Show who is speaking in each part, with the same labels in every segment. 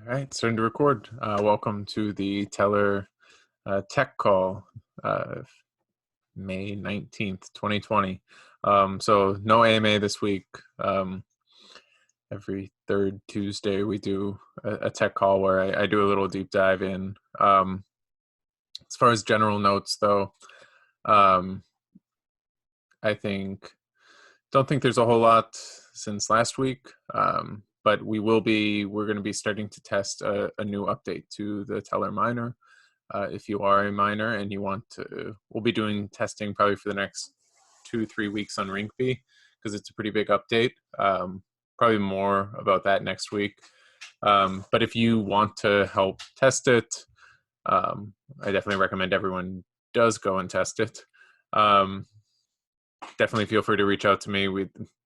Speaker 1: All right, starting to record. Welcome to the Tellor Tech Call, May 19th, 2020. So no AMA this week. Every third Tuesday we do a tech call where I do a little deep dive in. As far as general notes, though, I don't think there's a whole lot since last week. But we're going to be starting to test a new update to the Tellor Miner. If you are a miner and you want to, we'll be doing testing probably for the next 2-3 weeks on Rinkeby because it's a pretty big update. Probably more about that next week. But if you want to help test it, I definitely recommend everyone does go and test it. Definitely feel free to reach out to me.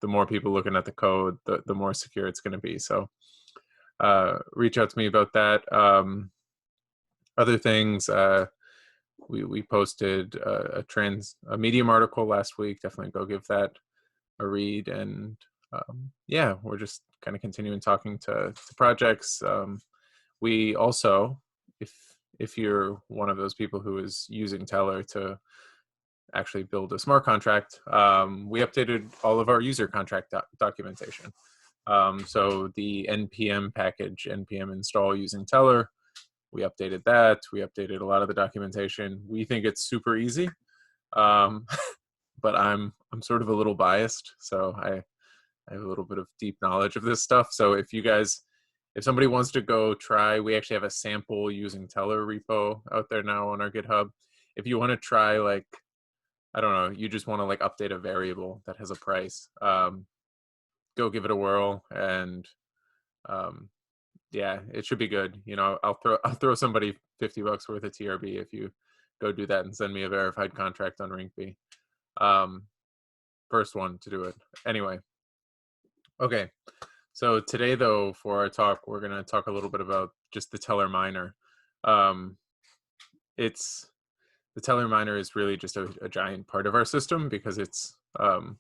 Speaker 1: The more people looking at the code, the more secure it's going to be. So reach out to me about that. Other things, we posted a Medium article last week. Definitely go give that a read. And yeah, we're just kind of continuing talking to projects. We also, if you're one of those people who is using Tellor to actually build a smart contract, we updated all of our user contract documentation. So the npm package, npm install using Tellor, we updated that. We updated a lot of the documentation. We think it's super easy, but I'm sort of a little biased, so I have a little bit of deep knowledge of this stuff. So if somebody wants to go try, we actually have a sample using Tellor repo out there now on our GitHub. If you want to try, like, I don't know, you just want to like update a variable that has a price, go give it a whirl, and yeah, it should be good. You know, I'll throw somebody $50 worth of TRB if you go do that and send me a verified contract on Rinkeby. First one to do it. Anyway, okay. So today, though, for our talk, we're going to talk a little bit about just the Tellor Miner. The Tellor Miner is really just a giant part of our system because it's all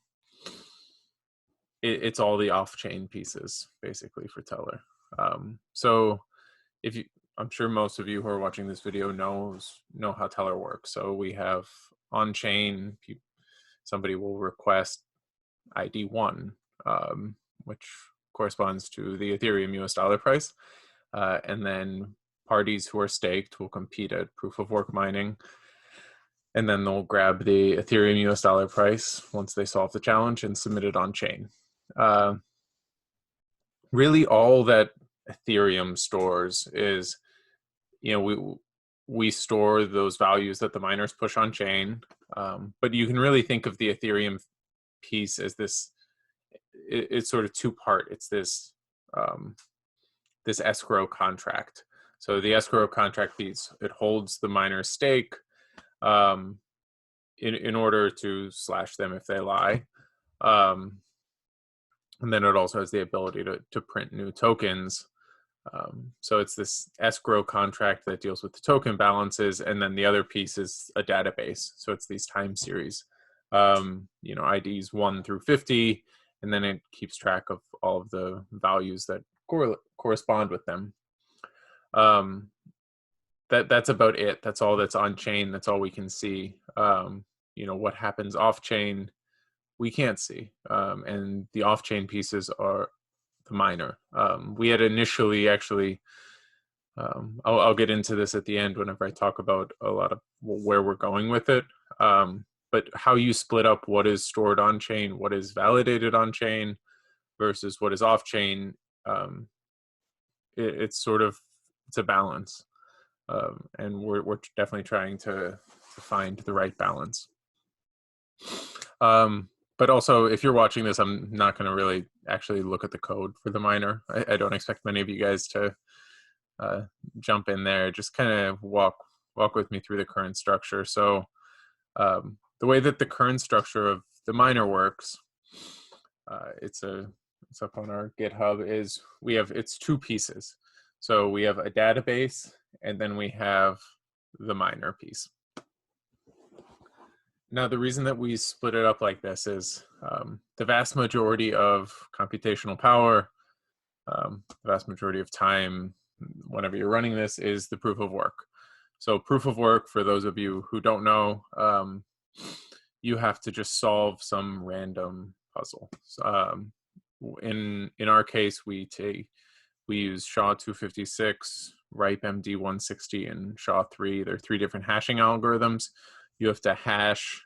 Speaker 1: the off-chain pieces basically for Tellor. So I'm sure most of you who are watching this video know how Tellor works. So we have on-chain, somebody will request ID 1, which corresponds to the Ethereum US dollar price. And then parties who are staked will compete at proof of work mining. And then they'll grab the Ethereum US dollar price once they solve the challenge and submit it on chain. Really all that Ethereum stores is, we store those values that the miners push on chain. But you can really think of the Ethereum piece as this, it's sort of two-part. It's this escrow contract. So the escrow contract piece, it holds the miner's stake in order to slash them if they lie. And then it also has the ability to print new tokens. So it's this escrow contract that deals with the token balances, and then the other piece is a database. So it's these time series, IDs 1 through 50, and then it keeps track of all of the values that correspond with them. That's about it. That's all that's on chain. That's all we can see. What happens off chain, we can't see. And the off chain pieces are the miner. We had initially actually, I'll get into this at the end whenever I talk about a lot of where we're going with it. But how you split up what is stored on chain, what is validated on chain versus what is off chain, it's a balance. And we're definitely trying to find the right balance. But also, if you're watching this, I'm not going to really actually look at the code for the miner. I don't expect many of you guys to jump in there. Just kind of walk with me through the current structure. So the way that the current structure of the miner works, it's up on our GitHub, it's two pieces. So we have a database, and then we have the miner piece. Now, the reason that we split it up like this is the vast majority of computational power, the vast majority of time, whenever you're running this is the proof of work. So proof of work, for those of you who don't know, you have to just solve some random puzzle. In our case, we use SHA-256, RIPE-MD160, and SHA-3. They're 3 different hashing algorithms. You have to hash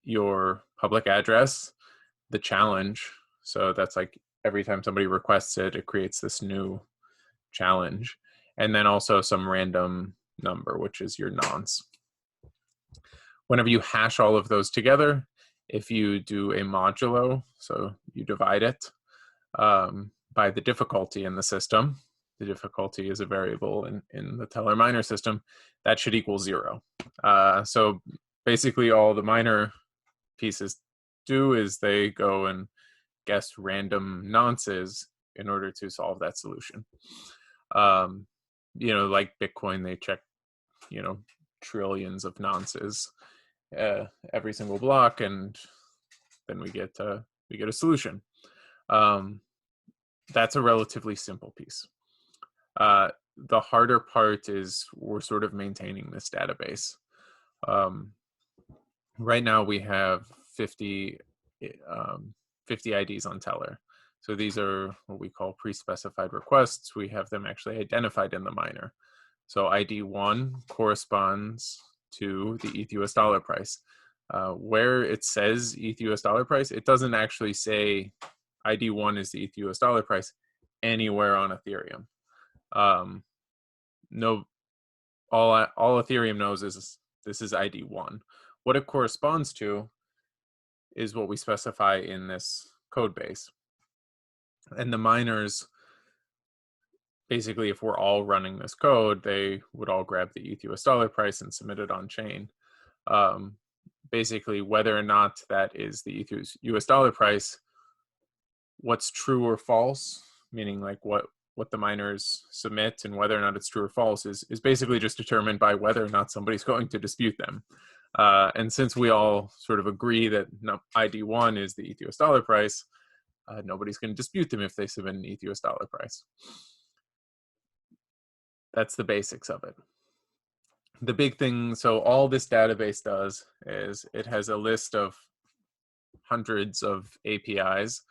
Speaker 1: your public address, the challenge. So that's like every time somebody requests it, it creates this new challenge. And then also some random number, which is your nonce. Whenever you hash all of those together, if you do a modulo, so you divide it by the difficulty in the system, the difficulty is a variable in the Tellor Miner system, that should equal 0. So basically all the miner pieces do is they go and guess random nonces in order to solve that solution. Like Bitcoin, they check, trillions of nonces every single block, and then we get a solution. That's a relatively simple piece. The harder part is we're sort of maintaining this database. Right now we have 50 IDs on Tellor. So these are what we call pre-specified requests. We have them actually identified in the miner. So ID 1 corresponds to the ETH US dollar price. Where it says ETH US dollar price, it doesn't actually say ID 1 is the ETH US dollar price anywhere on Ethereum. No, all Ethereum knows is this is ID 1. What it corresponds to is what we specify in this code base. And the miners, basically, if we're all running this code, they would all grab the ETH US dollar price and submit it on chain. Basically, whether or not that is the ETH US dollar price, what's true or false, meaning like what the miners submit and whether or not it's true or false is basically just determined by whether or not somebody's going to dispute them. And since we all sort of agree that ID 1 is the ETH US dollar price, nobody's going to dispute them if they submit an ETH US dollar price. That's the basics of it. The big thing, so all this database does is it has a list of hundreds of APIs.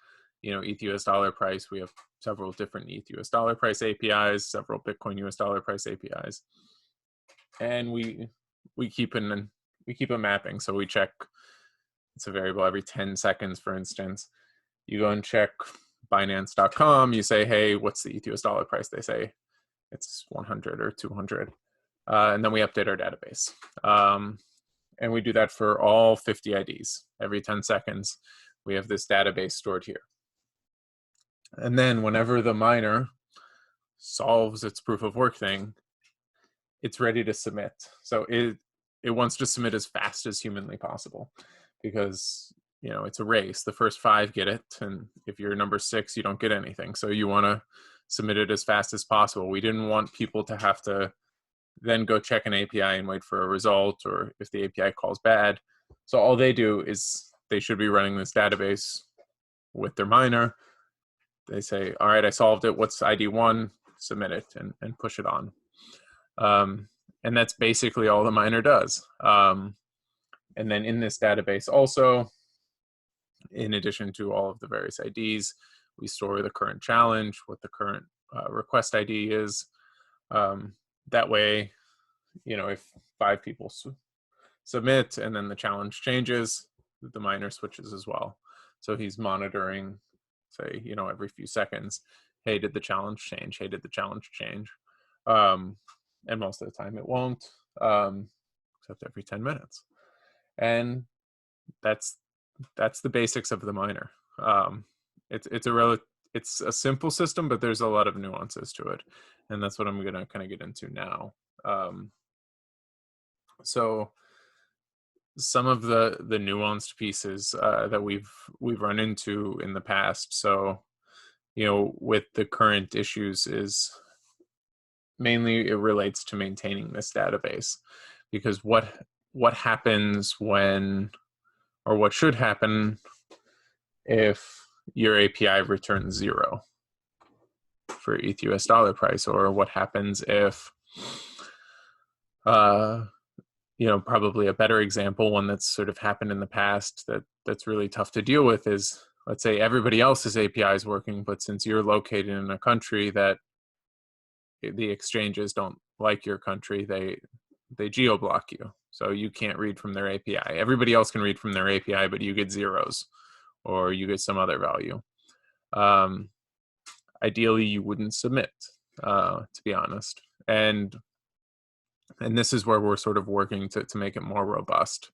Speaker 1: ETH US dollar price, we have several different ETH US dollar price APIs, several Bitcoin US dollar price APIs. And we keep a mapping. So we check, it's a variable every 10 seconds, for instance. You go and check Binance.com, you say, hey, what's the ETH US dollar price? They say it's 100 or 200. And then we update our database. And we do that for all 50 IDs. Every 10 seconds, we have this database stored here. And then whenever the miner solves its proof of work thing, it's ready to submit. So it wants to submit as fast as humanly possible because, it's a race. The first 5 get it. And if you're number 6, you don't get anything. So you want to submit it as fast as possible. We didn't want people to have to then go check an API and wait for a result, or if the API calls bad. So all they do is they should be running this database with their miner. They say, all right, I solved it. What's ID 1? Submit it and push it on. And that's basically all the miner does. And then in this database also, in addition to all of the various IDs, we store the current challenge, what the current request ID is. That way, if 5 people submit and then the challenge changes, the miner switches as well. So he's monitoring, say, every few seconds, hey, did the challenge change? Hey, did the challenge change? And most of the time it won't, except every 10 minutes. And that's the basics of the miner. It's a simple system, but there's a lot of nuances to it. And that's what I'm going to kind of get into now. So some of the nuanced pieces that we've run into in the past. So, with the current issues is mainly it relates to maintaining this database, because what happens when, or what should happen if your API returns 0? for ETH US dollar price, or what happens if, probably a better example, one that's sort of happened in the past that's really tough to deal with is, let's say everybody else's API is working, but since you're located in a country that the exchanges don't like your country, they geo-block you. So you can't read from their API. Everybody else can read from their API, but you get zeros or you get some other value. Ideally, you wouldn't submit, to be honest. And this is where we're sort of working to make it more robust,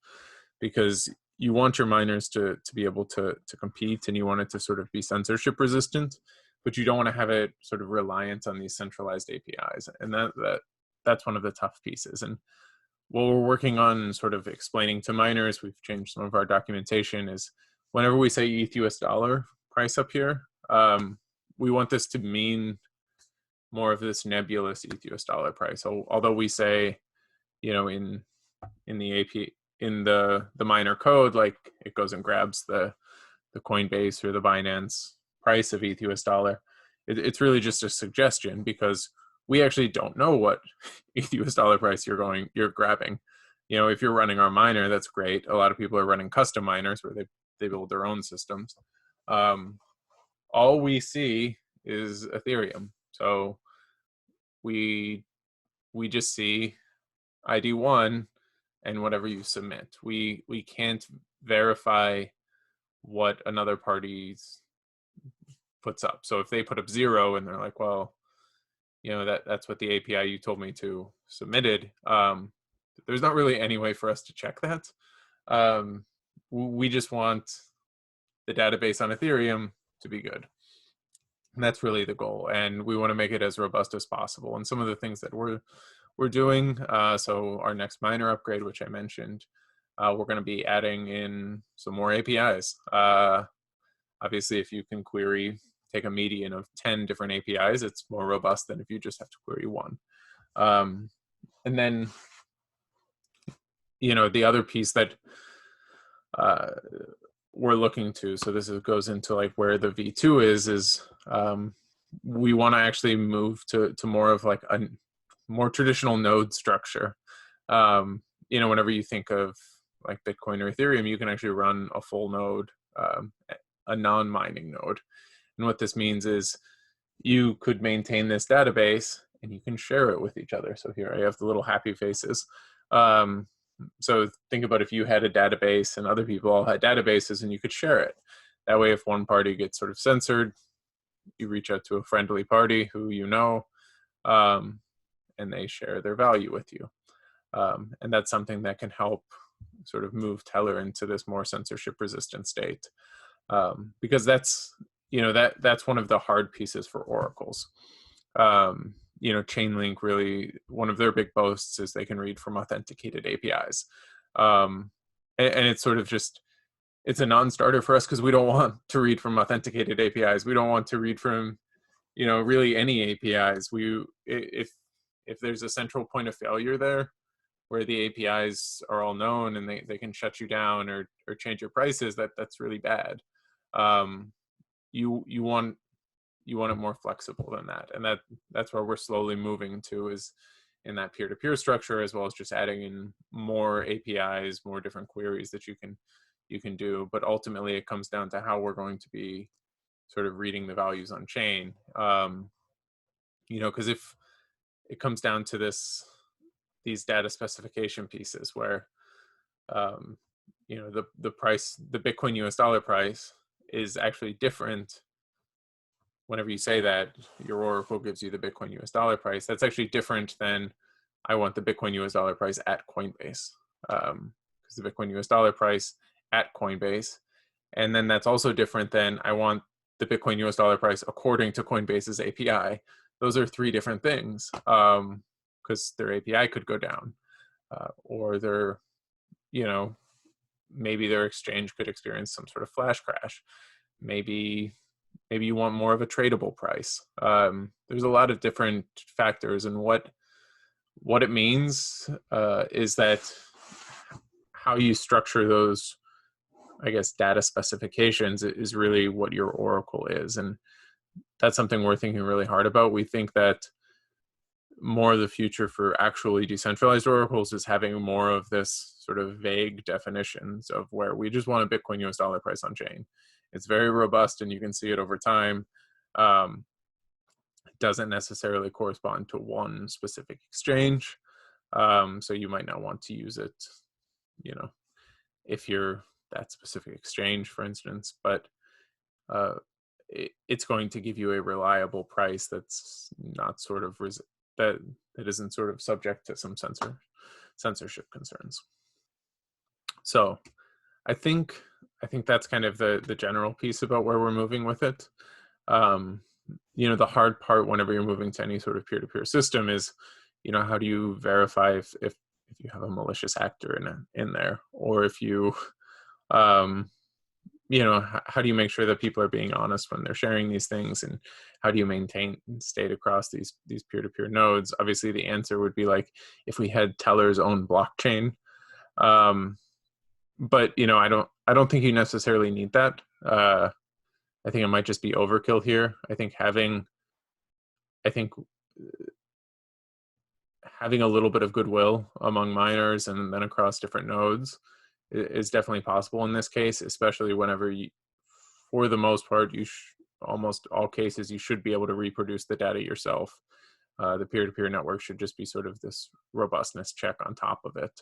Speaker 1: because you want your miners to be able to compete, and you want it to sort of be censorship resistant, but you don't want to have it sort of reliant on these centralized APIs. And that's one of the tough pieces. And what we're working on sort of explaining to miners, we've changed some of our documentation, is whenever we say ETH US dollar price up here, we want this to mean more of this nebulous ETH US dollar price. So although we say, in the AP, in the miner code, like it goes and grabs the Coinbase or the Binance price of ETH US dollar, it's really just a suggestion, because we actually don't know what ETH US dollar price you're grabbing. If you're running our miner, that's great. A lot of people are running custom miners where they build their own systems. All we see is Ethereum. So we just see ID1 and whatever you submit. We can't verify what another party's puts up. So if they put up 0 and they're like, well, that's what the API you told me to submitted, there's not really any way for us to check that. We just want the database on Ethereum to be good. And that's really the goal. And we want to make it as robust as possible. And some of the things that we're doing, so our next miner upgrade, which I mentioned, we're going to be adding in some more APIs. Obviously, if you can take a median of 10 different APIs, it's more robust than if you just have to query one. And then, the other piece that we're looking to, so this goes into like where the V2 is we want to actually move to more of like a more traditional node structure. Whenever you think of like Bitcoin or Ethereum, you can actually run a full node, a non-mining node. And what this means is you could maintain this database and you can share it with each other. So here I have the little happy faces. So think about if you had a database and other people all had databases, and you could share it. That way, if one party gets sort of censored, you reach out to a friendly party who and they share their value with you. And that's something that can help sort of move Tellor into this more censorship resistant state. Because that's one of the hard pieces for oracles. Chainlink, really, one of their big boasts is they can read from authenticated APIs. And it's sort of it's a non-starter for us, because we don't want to read from authenticated APIs. We don't want to read from, really any APIs. If there's a central point of failure there, where the APIs are all known and they can shut you down or change your prices, that's really bad. You want it more flexible than that, and that's where we're slowly moving to, is in that peer-to-peer structure, as well as just adding in more APIs, more different queries that you can do. But ultimately, it comes down to how we're going to be sort of reading the values on chain. Because if it comes down to these data specification pieces where the price, the Bitcoin US dollar price, is actually different. Whenever you say that your oracle gives you the Bitcoin US dollar price, that's actually different than I want the Bitcoin US dollar price at Coinbase, because the Bitcoin US dollar price at Coinbase, and then that's also different than I want the Bitcoin US dollar price according to Coinbase's API. Those are 3 different things, because their API could go down, or maybe their exchange could experience some sort of flash crash. Maybe you want more of a tradable price. There's a lot of different factors, and what it means is that how you structure those, I guess, data specifications is really what your oracle is. And that's something we're thinking really hard about. We think that more of the future for actually decentralized oracles is having more of this sort of vague definitions of where we just want a Bitcoin US dollar price on chain. It's very robust and you can see it over time. It doesn't necessarily correspond to one specific exchange. So you might not want to use it, you know, if you're that specific exchange, for instance, but it's going to give you a reliable price that's not sort of that isn't sort of subject to some censorship concerns. So I think that's kind of the general piece about where we're moving with it. You know, the hard part whenever you're moving to any sort of peer-to-peer system is, you know, how do you verify if you have a malicious actor in there, or if you you know, how do you make sure that people are being honest when they're sharing these things, and how do you maintain state across these peer-to-peer nodes? Obviously the answer would be like if we had Tellor's own blockchain, but you know, I don't think you necessarily need that. I think it might just be overkill here. I think having a little bit of goodwill among miners and then across different nodes is definitely possible in this case, especially whenever you, for the most part, almost all cases, you should be able to reproduce the data yourself. The peer-to-peer network should just be sort of this robustness check on top of it.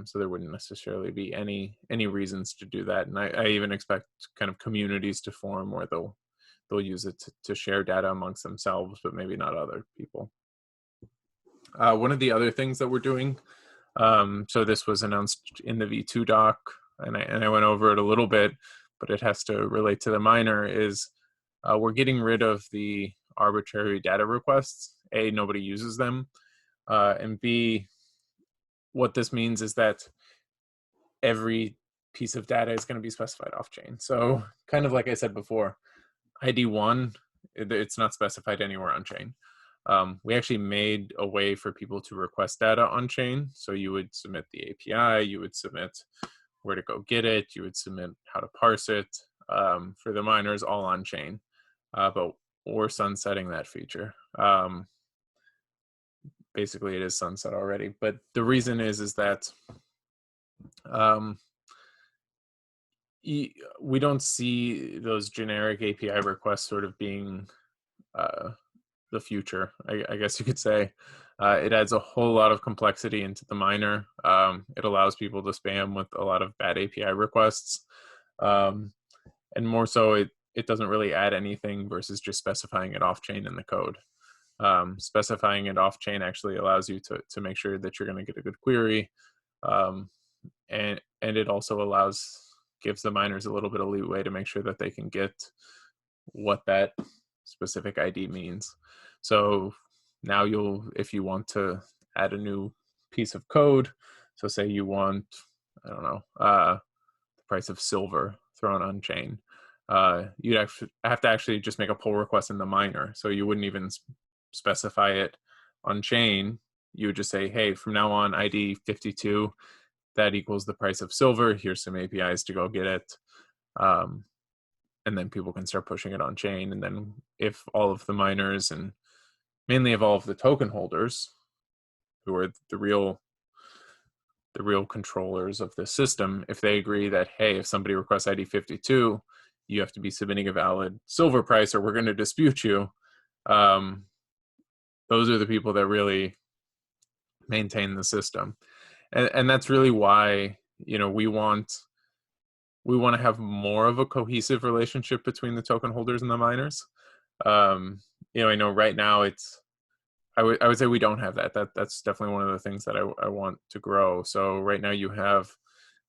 Speaker 1: So there wouldn't necessarily be any reasons to do that. And I even expect kind of communities to form where they'll use it to share data amongst themselves, but maybe not other people. One of the other things that we're doing, so this was announced in the V2 doc, and I went over it a little bit, but it has to relate to the miner, is we're getting rid of the arbitrary data requests. A, nobody uses them, and B, what this means is that every piece of data is going to be specified off-chain. So kind of like I said before, ID1, it's not specified anywhere on-chain. We actually made a way for people to request data on-chain. So you would submit the API, you would submit where to go get it, you would submit how to parse it, for the miners, all on-chain. But we're sunsetting that feature. Basically, it is sunset already. But the reason is that we don't see those generic API requests sort of being the future, I guess you could say. It adds a whole lot of complexity into the miner. It allows people to spam with a lot of bad API requests. And more so, it doesn't really add anything versus just specifying it off-chain in the code. Specifying it off-chain actually allows you to make sure that you're going to get a good query. And it also gives the miners a little bit of leeway to make sure that they can get what that specific ID means. So now if you want to add a new piece of code, so say you want, I don't know, the price of silver thrown on chain, you'd have to actually just make a pull request in the miner. So you wouldn't even specify it on chain. You would just say, hey, from now on, ID 52, that equals the price of silver. Here's some APIs to go get it. And then people can start pushing it on chain. And then if all of the miners, and mainly of all of the token holders, who are the real controllers of the system, if they agree that, hey, if somebody requests ID 52, you have to be submitting a valid silver price or we're going to dispute you. Those are the people that really maintain the system. And that's really why, you know, we want to have more of a cohesive relationship between the token holders and the miners. You know, I know right now I would say we don't have that. That's definitely one of the things that I want to grow. So right now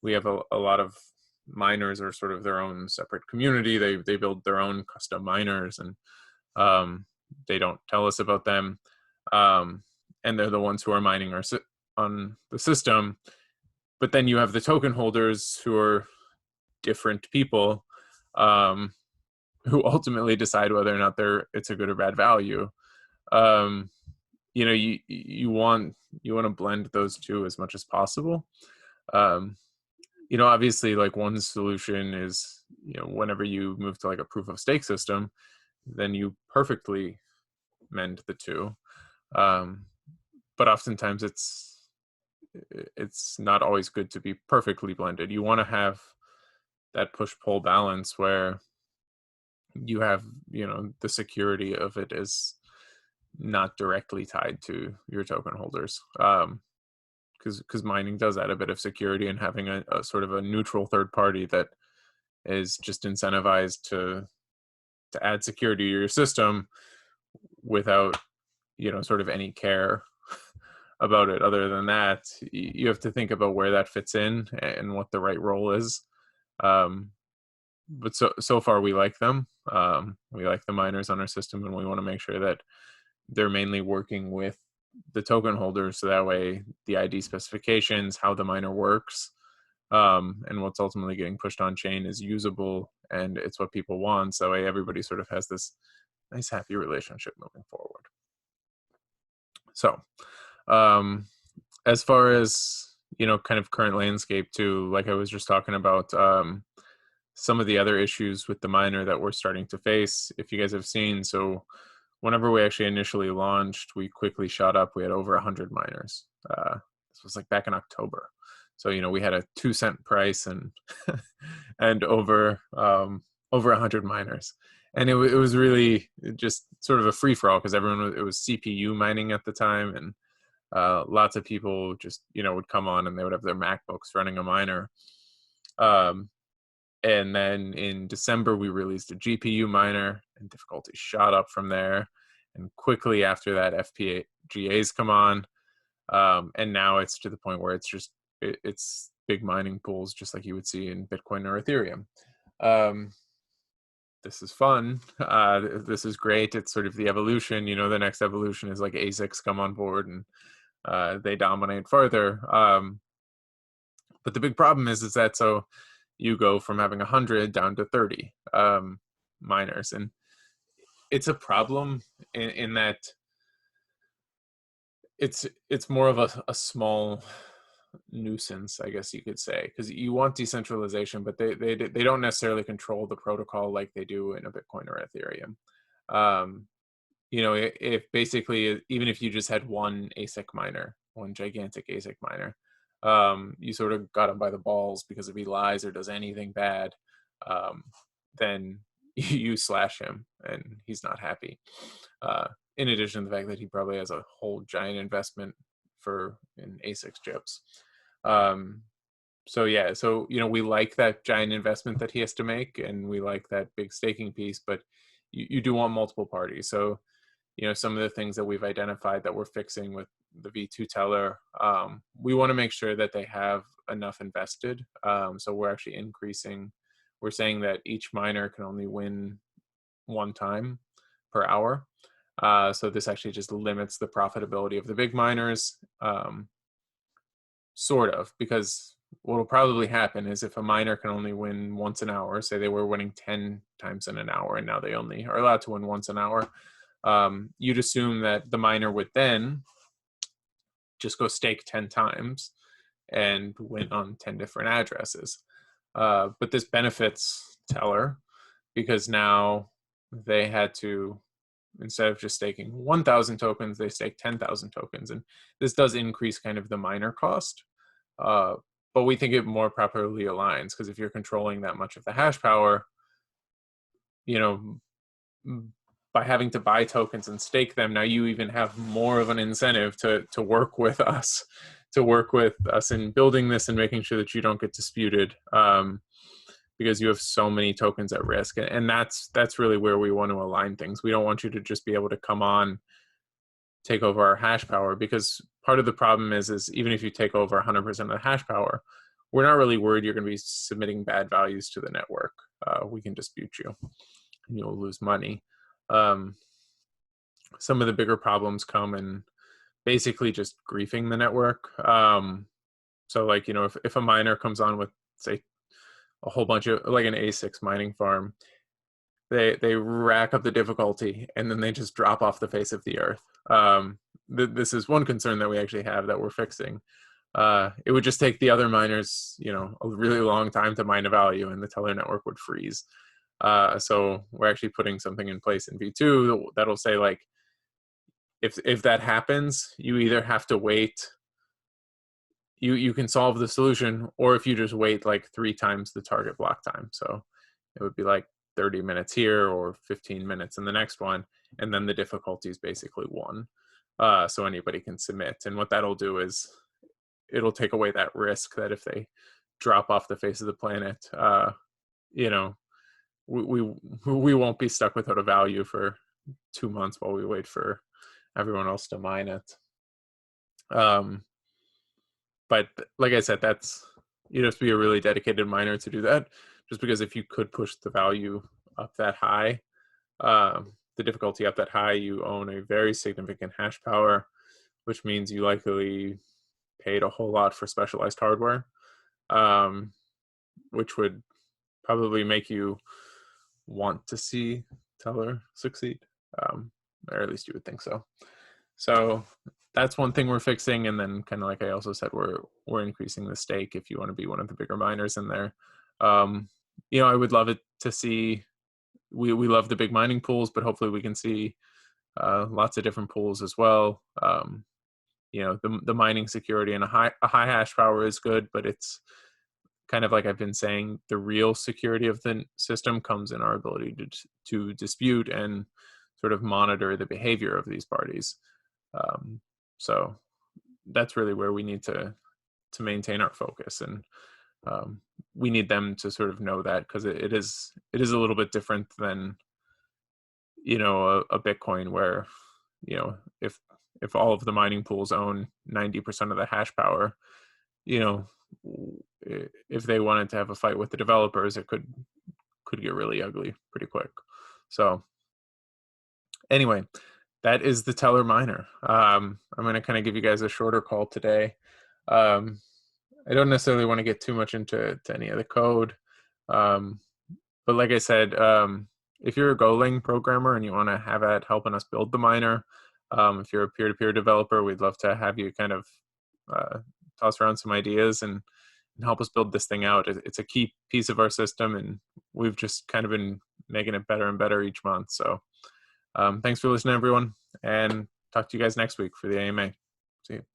Speaker 1: we have a lot of miners are sort of their own separate community. They build their own custom miners, and they don't tell us about them. And they're the ones who are mining on the system. But then you have the token holders who are different people, who ultimately decide whether or not it's a good or bad value. You know, you want to blend those two as much as possible. You know, obviously, like one solution is, you know, whenever you move to like a proof of stake system, then you perfectly mend the two. But oftentimes it's not always good to be perfectly blended. You want to have that push-pull balance where you have, the security of it is not directly tied to your token holders. Because mining does add a bit of security, and having a sort of a neutral third party that is just incentivized to add security to your system without, sort of any care about it other than that, you have to think about where that fits in and what the right role is. But so far we like them. We like the miners on our system, and we want to make sure that they're mainly working with the token holders, so that way the ID specifications, how the miner works, and what's ultimately getting pushed on chain is usable, and it's what people want. So that way everybody sort of has this nice, happy relationship moving forward. So as far as, kind of current landscape too, like I was just talking about, some of the other issues with the miner that we're starting to face, if you guys have seen. So whenever we actually initially launched, we quickly shot up. We had over 100 miners. This was like back in October. So, we had a 2-cent price and and over 100 miners. And it was really just sort of a free-for-all, because it was CPU mining at the time, and lots of people just, would come on and they would have their MacBooks running a miner. And then in December, we released a GPU miner, and difficulty shot up from there. And quickly after that, FPGAs come on. And now it's to the point where it's big mining pools, just like you would see in Bitcoin or Ethereum. This is fun. This is great. It's sort of the evolution. The next evolution is like ASICs come on board and they dominate further. But the big problem is that so you go from having 100 down to 30 miners, and it's a problem in that it's more of a small nuisance, I guess you could say, because you want decentralization, but they don't necessarily control the protocol like they do in a Bitcoin or Ethereum. If basically, even if you just had one gigantic ASIC miner, you sort of got him by the balls, because if he lies or does anything bad, then you slash him and he's not happy. In addition to the fact that he probably has a whole giant investment in ASIC chips. So we like that giant investment that he has to make, and we like that big staking piece, but you do want multiple parties. So, some of the things that we've identified that we're fixing with the V2 Tellor, we want to make sure that they have enough invested. So we're actually we're saying that each miner can only win one time per hour. So this actually just limits the profitability of the big miners, sort of, because what will probably happen is if a miner can only win once an hour, say they were winning 10 times in an hour, and now they only are allowed to win once an hour, you'd assume that the miner would then just go stake 10 times and win on 10 different addresses. But this benefits Tellor, because now they had to, instead of just staking 1,000 tokens, they stake 10,000 tokens. And this does increase kind of the miner cost. But we think it more properly aligns, because if you're controlling that much of the hash power, by having to buy tokens and stake them, now you even have more of an incentive to work with us, in building this and making sure that you don't get disputed, because you have so many tokens at risk. And that's really where we want to align things. We don't want you to just be able to come on, take over our hash power, because part of the problem is even if you take over 100% of the hash power, we're not really worried you're going to be submitting bad values to the network. We can dispute you and you'll lose money. Some of the bigger problems come in basically just griefing the network. So like, if a miner comes on with, say, a whole bunch of, like an A6 mining farm, they rack up the difficulty and then they just drop off the face of the earth. This is one concern that we actually have that we're fixing. It would just take the other miners, a really long time to mine a value, and the Tellor network would freeze. So we're actually putting something in place in V2 that'll say, like, if that happens, you either have to wait, you can solve the solution, or if you just wait like 3 times the target block time. So it would be like 30 minutes here or 15 minutes in the next one, and then the difficulty is basically 1. So anybody can submit. And what that'll do is it'll take away that risk that if they drop off the face of the planet, you know, we won't be stuck without a value for 2 months while we wait for everyone else to mine it. But like I said, you'd have to be a really dedicated miner to do that, just because if you could push the value up that high, the difficulty up that high, you own a very significant hash power, which means you likely paid a whole lot for specialized hardware, which would probably make you want to see Tellor succeed, or at least you would think so. So that's one thing we're fixing, and then kind of like I also said, we're increasing the stake if you want to be one of the bigger miners in there. I would love it to see. We love the big mining pools, but hopefully we can see lots of different pools as well. The mining security and a high hash power is good, but it's kind of like I've been saying, the real security of the system comes in our ability to dispute and sort of monitor the behavior of these parties. So that's really where we need to maintain our focus, and we need them to sort of know that, because it is a little bit different than a Bitcoin, where if all of the mining pools own 90% of the hash power, if they wanted to have a fight with the developers, it could get really ugly pretty quick. So anyway, that is the Tellor Miner. I'm going to kind of give you guys a shorter call today. I don't necessarily want to get too much into any of the code, but like I said, if you're a Golang programmer and you want to have at helping us build the miner, if you're a peer-to-peer developer, we'd love to have you kind of toss around some ideas and help us build this thing out. It's a key piece of our system, and we've just kind of been making it better and better each month. So thanks for listening, everyone, and talk to you guys next week for the AMA. See you.